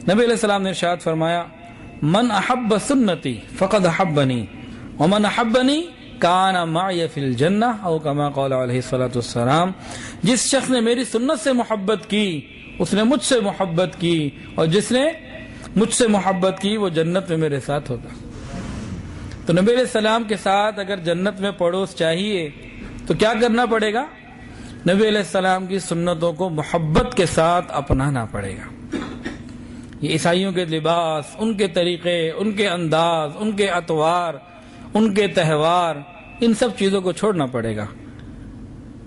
نبی علیہ السلام نے ارشاد فرمایا من احب سنتی فقد احبنی ومن احبنی کان معی فی الجنہ او کما قال علیہ الصلوۃ والسلام، جس شخص نے میری سنت سے محبت کی اس نے مجھ سے محبت کی، اور جس نے مجھ سے محبت کی وہ جنت میں میرے ساتھ ہوگا۔ تو نبی علیہ السلام کے ساتھ اگر جنت میں پڑوس چاہیے تو کیا کرنا پڑے گا؟ نبی علیہ السلام کی سنتوں کو محبت کے ساتھ اپنانا پڑے گا۔ یہ عیسائیوں کے لباس، ان کے طریقے، ان کے انداز، ان کے اطوار، ان کے تہوار، ان سب چیزوں کو چھوڑنا پڑے گا۔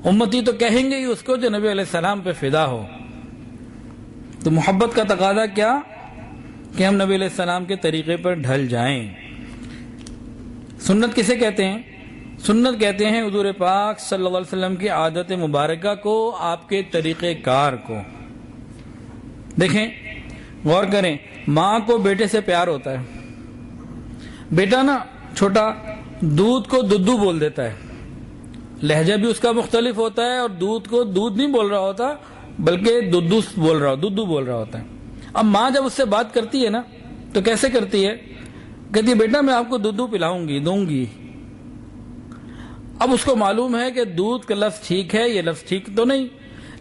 امتی تو کہیں گے ہی اس کو جو نبی علیہ السلام پہ فدا ہو۔ تو محبت کا تقاضا کیا کہ ہم نبی علیہ السلام کے طریقے پر ڈھل جائیں۔ سنت کسے کہتے ہیں؟ سنت کہتے ہیں حضور پاک صلی اللہ علیہ وسلم کی عادت مبارکہ کو، آپ کے طریقہ کار کو۔ دیکھیں، غور کریں، ماں کو بیٹے سے پیار ہوتا ہے، بیٹا نا چھوٹا دودھ کو دودو بول دیتا ہے، لہجہ بھی اس کا مختلف ہوتا ہے، اور دودھ کو دودھ نہیں بول رہا ہوتا بلکہ دودو بول رہا ہوتا ہے۔ اب ماں جب اس سے بات کرتی ہے نا تو کیسے کرتی ہے؟ کہتی ہے بیٹا میں آپ کو دودھ پلاؤں گی، دوں گی۔ اب اس کو معلوم ہے کہ دودھ کا لفظ ٹھیک ہے، یہ لفظ ٹھیک تو نہیں،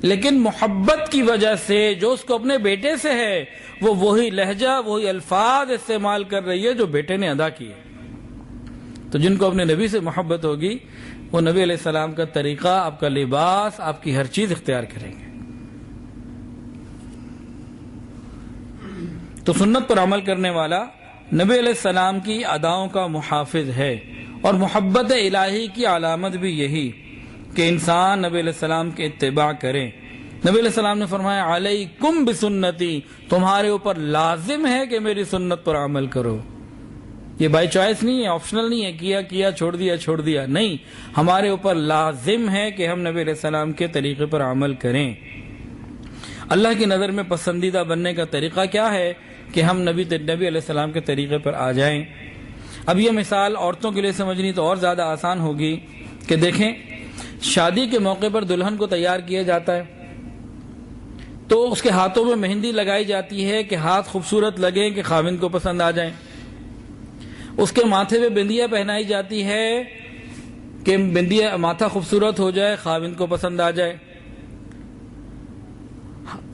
لیکن محبت کی وجہ سے جو اس کو اپنے بیٹے سے ہے وہ وہی لہجہ، وہی الفاظ استعمال کر رہی ہے جو بیٹے نے ادا کیے۔ تو جن کو اپنے نبی سے محبت ہوگی وہ نبی علیہ السلام کا طریقہ، آپ کا لباس، آپ کی ہر چیز اختیار کریں گے۔ تو سنت پر عمل کرنے والا نبی علیہ السلام کی اداؤں کا محافظ ہے، اور محبت الہی کی علامت بھی یہی کہ انسان نبی علیہ السلام کے اتباع کرے۔ نبی علیہ السلام نے فرمایا علیکم بسنتی، تمہارے اوپر لازم ہے کہ میری سنت پر عمل کرو۔ یہ بائی چوائس نہیں ہے، آپشنل نہیں ہے، کیا چھوڑ دیا نہیں، ہمارے اوپر لازم ہے کہ ہم نبی علیہ السلام کے طریقے پر عمل کریں۔ اللہ کی نظر میں پسندیدہ بننے کا طریقہ کیا ہے کہ ہم نبی علیہ السلام کے طریقے پر آ جائیں۔ اب یہ مثال عورتوں کے لیے سمجھنی تو اور زیادہ آسان ہوگی کہ دیکھیں، شادی کے موقع پر دلہن کو تیار کیا جاتا ہے تو اس کے ہاتھوں میں مہندی لگائی جاتی ہے کہ ہاتھ خوبصورت لگیں، کہ خاوند کو پسند آ جائیں۔ اس کے ماتھے پہ بندیا پہنائی جاتی ہے کہ بندیا ماتھا خوبصورت ہو جائے، خاوند کو پسند آ جائے۔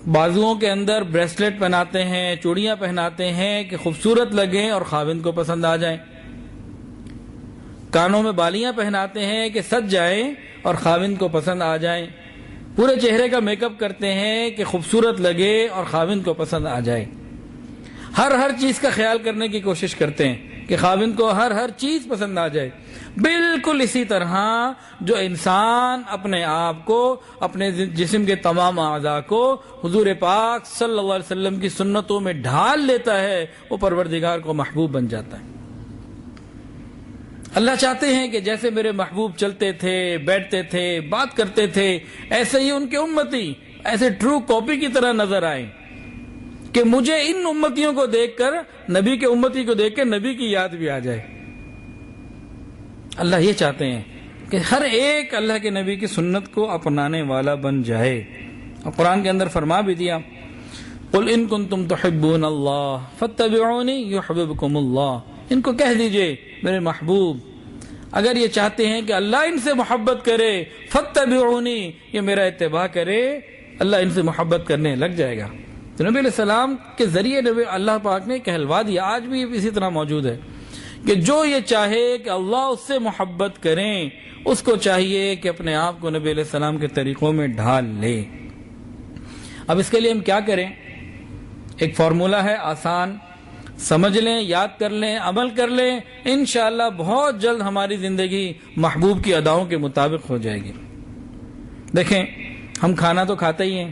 بازوؤں کے اندر بریسلیٹ پہناتے ہیں، چوڑیاں پہناتے ہیں کہ خوبصورت لگیں اور خاوند کو پسند آ جائیں۔ کانوں میں بالیاں پہناتے ہیں کہ سج جائیں اور خاوند کو پسند آ جائیں۔ پورے چہرے کا میک اپ کرتے ہیں کہ خوبصورت لگے اور خاوند کو پسند آ جائے۔ ہر چیز کا خیال کرنے کی کوشش کرتے ہیں کہ خاوند کو ہر چیز پسند آ جائے۔ بالکل اسی طرح جو انسان اپنے آپ کو، اپنے جسم کے تمام اعضاء کو حضور پاک صلی اللہ علیہ وسلم کی سنتوں میں ڈھال لیتا ہے وہ پروردگار کو محبوب بن جاتا ہے۔ اللہ چاہتے ہیں کہ جیسے میرے محبوب چلتے تھے، بیٹھتے تھے، بات کرتے تھے، ایسے ہی ان کے امتی ایسے ٹرو کاپی کی طرح نظر آئیں، کہ مجھے ان امتیوں کو دیکھ کر، نبی کے امتی کو دیکھ کر نبی کی یاد بھی آ جائے۔ اللہ یہ چاہتے ہیں کہ ہر ایک اللہ کے نبی کی سنت کو اپنانے والا بن جائے۔ اور قرآن کے اندر فرما بھی دیا قل ان کنتم تحبون اللہ فاتبعونی یحببکم اللہ، ان کو کہہ دیجئے میرے محبوب اگر یہ چاہتے ہیں کہ اللہ ان سے محبت کرے، فاتبعونی، یہ میرا اتباع کرے، اللہ ان سے محبت کرنے لگ جائے گا۔ تو نبی علیہ السلام کے ذریعے اللہ پاک نے کہلوا دیا، آج بھی اسی طرح موجود ہے کہ جو یہ چاہے کہ اللہ اس سے محبت کریں، اس کو چاہیے کہ اپنے آپ کو نبی علیہ السلام کے طریقوں میں ڈھال لے۔ اب اس کے لیے ہم کیا کریں؟ ایک فارمولہ ہے آسان، سمجھ لیں، یاد کر لیں، عمل کر لیں، انشاءاللہ بہت جلد ہماری زندگی محبوب کی اداؤں کے مطابق ہو جائے گی۔ دیکھیں، ہم کھانا تو کھاتے ہی ہیں،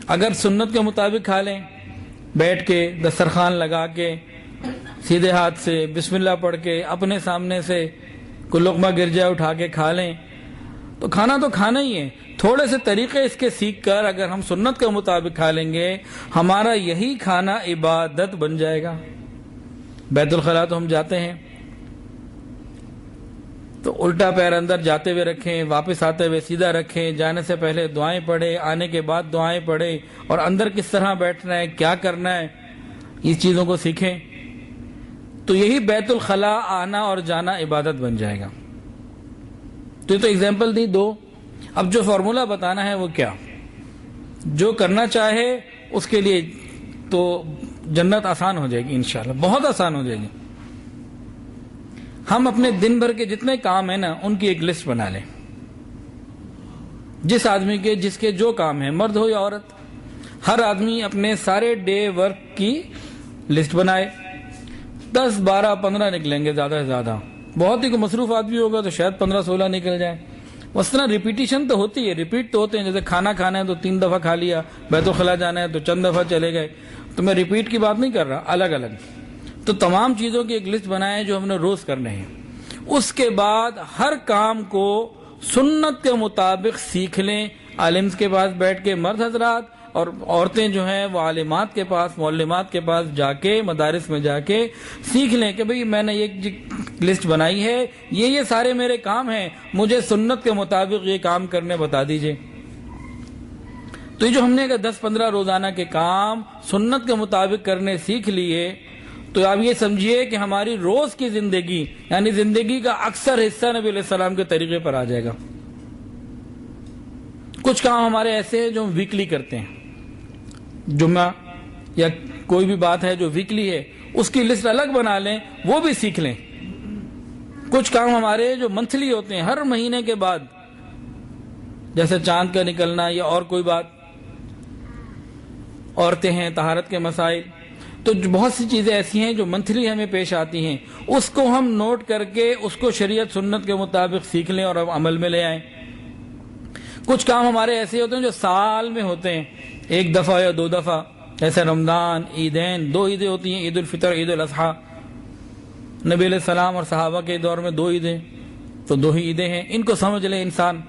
اگر سنت کے مطابق کھا لیں، بیٹھ کے دسترخوان لگا کے سیدھے ہاتھ سے بسم اللہ پڑھ کے اپنے سامنے سے کوئی لقمہ گر جائے اٹھا کے کھا لیں، تو کھانا تو کھانا ہی ہے۔ تھوڑے سے طریقے اس کے سیکھ کر اگر ہم سنت کے مطابق کھا لیں گے، ہمارا یہی کھانا عبادت بن جائے گا۔ بیت الخلاء تو ہم جاتے ہیں، تو الٹا پیر اندر جاتے ہوئے رکھیں، واپس آتے ہوئے سیدھا رکھیں، جانے سے پہلے دعائیں پڑھیں، آنے کے بعد دعائیں پڑھیں، اور اندر کس طرح بیٹھنا ہے، کیا کرنا ہے، اس چیزوں کو سیکھیں. تو یہی بیت الخلا آنا اور جانا عبادت بن جائے گا. تو یہ تو اگزامپل دی دو. اب جو فارمولا بتانا ہے وہ کیا، جو کرنا چاہے اس کے لیے تو جنت آسان ہو جائے گی انشاءاللہ، بہت آسان ہو جائے گی. ہم اپنے دن بھر کے جتنے کام ہیں نا ان کی ایک لسٹ بنا لیں. جس آدمی کے جس کے جو کام ہے، مرد ہو یا عورت، ہر آدمی اپنے سارے ڈے ورک کی لسٹ بنائے. 10 12 15 نکلیں گے زیادہ سے زیادہ. بہت ہی مصروف آدمی ہوگا تو شاید 15 16 نکل جائیں. اس طرح ریپیٹیشن تو ہوتی ہے، ریپیٹ تو ہوتے ہیں. جیسے کھانا کھانا ہے تو 3 دفعہ کھا لیا، بیت الخلا جانا ہے تو چند دفعہ چلے گئے. تو میں ریپیٹ کی بات نہیں کر رہا، الگ الگ. تو تمام چیزوں کی ایک لسٹ بنائیں جو ہم نے روز کرنے ہیں. اس کے بعد ہر کام کو سنت کے مطابق سیکھ لیں. عالم کے پاس بیٹھ کے مرد حضرات، اور عورتیں جو ہیں وہ عالمات کے پاس، معلمات کے پاس جا کے، مدارس میں جا کے سیکھ لیں کہ بھئی میں نے ایک لسٹ بنائی ہے، یہ سارے میرے کام ہیں، مجھے سنت کے مطابق یہ کام کرنے بتا دیجئے. تو یہ جو ہم نے 10 15 روزانہ کے کام سنت کے مطابق کرنے سیکھ لیے، تو آپ یہ سمجھیے کہ ہماری روز کی زندگی، یعنی زندگی کا اکثر حصہ نبی علیہ السلام کے طریقے پر آ جائے گا. کچھ کام ہمارے ایسے ہیں جو ہم ویکلی کرتے ہیں، جمعہ یا کوئی بھی بات ہے جو ویکلی ہے اس کی لسٹ الگ بنا لیں، وہ بھی سیکھ لیں. کچھ کام ہمارے جو منتھلی ہوتے ہیں، ہر مہینے کے بعد، جیسے چاند کا نکلنا یا اور کوئی بات، عورتیں ہیں، طہارت کے مسائل. تو بہت سی چیزیں ایسی ہیں جو منتھلی ہمیں پیش آتی ہیں، اس کو ہم نوٹ کر کے اس کو شریعت سنت کے مطابق سیکھ لیں اور عمل میں لے آئیں. کچھ کام ہمارے ایسے ہوتے ہیں جو سال میں ہوتے ہیں، 1 دفعہ یا 2 دفعہ، جیسے رمضان، عیدین، 2 عیدیں ہوتی ہیں، عید الفطر، عید الاضحیٰ. نبی علیہ السلام اور صحابہ کے دور میں 2 عیدیں، تو 2 ہی عیدیں ہیں، ان کو سمجھ لے انسان.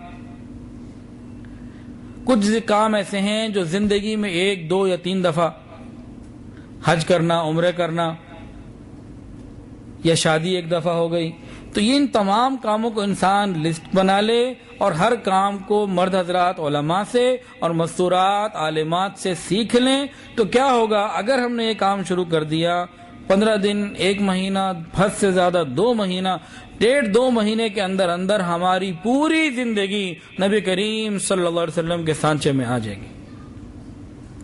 کچھ کام ایسے ہیں جو زندگی میں 1 2 یا 3 دفعہ، حج کرنا، عمرہ کرنا، یا شادی 1 دفعہ ہو گئی. تو یہ ان تمام کاموں کو انسان لسٹ بنا لے اور ہر کام کو مرد حضرات علماء سے اور مستورات عالمات سے سیکھ لیں. تو کیا ہوگا اگر ہم نے یہ کام شروع کر دیا، 15 دن، 1 مہینہ، حد سے زیادہ 2 مہینہ، 1.5-2 مہینے کے اندر اندر ہماری پوری زندگی نبی کریم صلی اللہ علیہ وسلم کے سانچے میں آ جائے گی.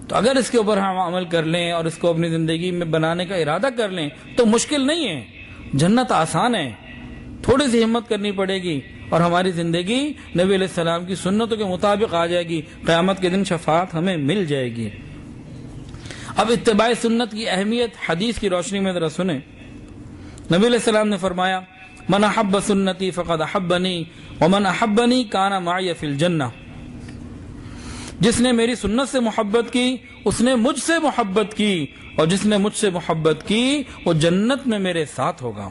تو اگر اس کے اوپر ہم عمل کر لیں اور اس کو اپنی زندگی میں بنانے کا ارادہ کر لیں تو مشکل نہیں ہے، جنت آسان ہے. تھوڑی سی ہمت کرنی پڑے گی اور ہماری زندگی نبی علیہ السلام کی سنتوں کے مطابق آ جائے گی. قیامت کے دن شفاعت ہمیں مل جائے گی. اب اتباع سنت کی اہمیت حدیث کی روشنی میں ذرا سنیں. نبی علیہ السلام نے فرمایا، من احب سنتی فقد احبنی ومن احبنی کان معی فی الجنہ. جس نے میری سنت سے محبت کی اس نے مجھ سے محبت کی، اور جس نے مجھ سے محبت کی وہ جنت میں میرے ساتھ ہوگا.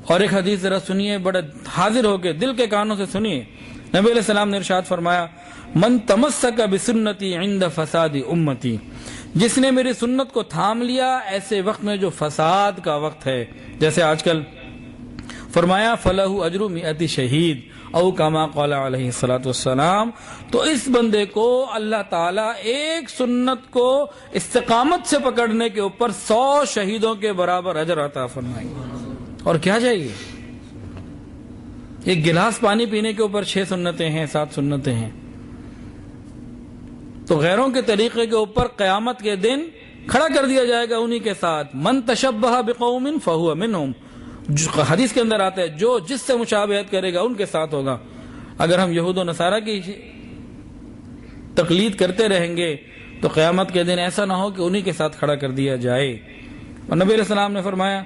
اور ایک حدیث ذرا سنیے، بڑا حاضر ہو کے دل کے کانوں سے سنیے. نبی علیہ السلام نے ارشاد فرمایا، من تمسک بسنتی عند فساد امتی. جس نے میری سنت کو تھام لیا ایسے وقت میں جو فساد کا وقت ہے، جیسے آج کل، فرمایا فلہ اجر 100 شہید او کما قال علیہ الصلوۃ والسلام. تو اس بندے کو اللہ تعالیٰ ایک سنت کو استقامت سے پکڑنے کے اوپر 100 شہیدوں کے برابر اجر عطا فرمائیں گے. اور کیا چاہیے؟ ایک گلاس پانی پینے کے اوپر 6 سنتیں ہیں، 7 سنتیں ہیں. تو غیروں کے طریقے کے اوپر قیامت کے دن کھڑا کر دیا جائے گا انہی کے ساتھ. من تشبہ بقوم فہو منہم. حدیث کے اندر آتا ہے جو جس سے مشابہت کرے گا ان کے ساتھ ہوگا. اگر ہم یہود و نصارہ کی تقلید کرتے رہیں گے تو قیامت کے دن ایسا نہ ہو کہ انہی کے ساتھ کھڑا کر دیا جائے. اور نبی علیہ السلام نے فرمایا،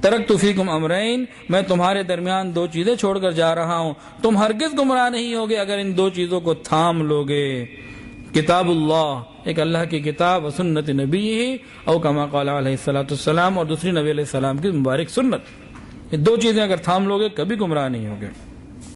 ترکت فیکم امرین، میں تمہارے درمیان 2 چیزیں چھوڑ کر جا رہا ہوں، تم ہرگز گمراہ نہیں ہوگے اگر ان 2 چیزوں کو تھام لوگے. کتاب اللہ، ایک اللہ کی کتاب، و سنت نبی او کما قال علیہ الصلوۃ والسلام، اور دوسری نبی علیہ السلام کی مبارک سنت. یہ 2 چیزیں اگر تھام لوگے کبھی گمراہ نہیں ہوگے.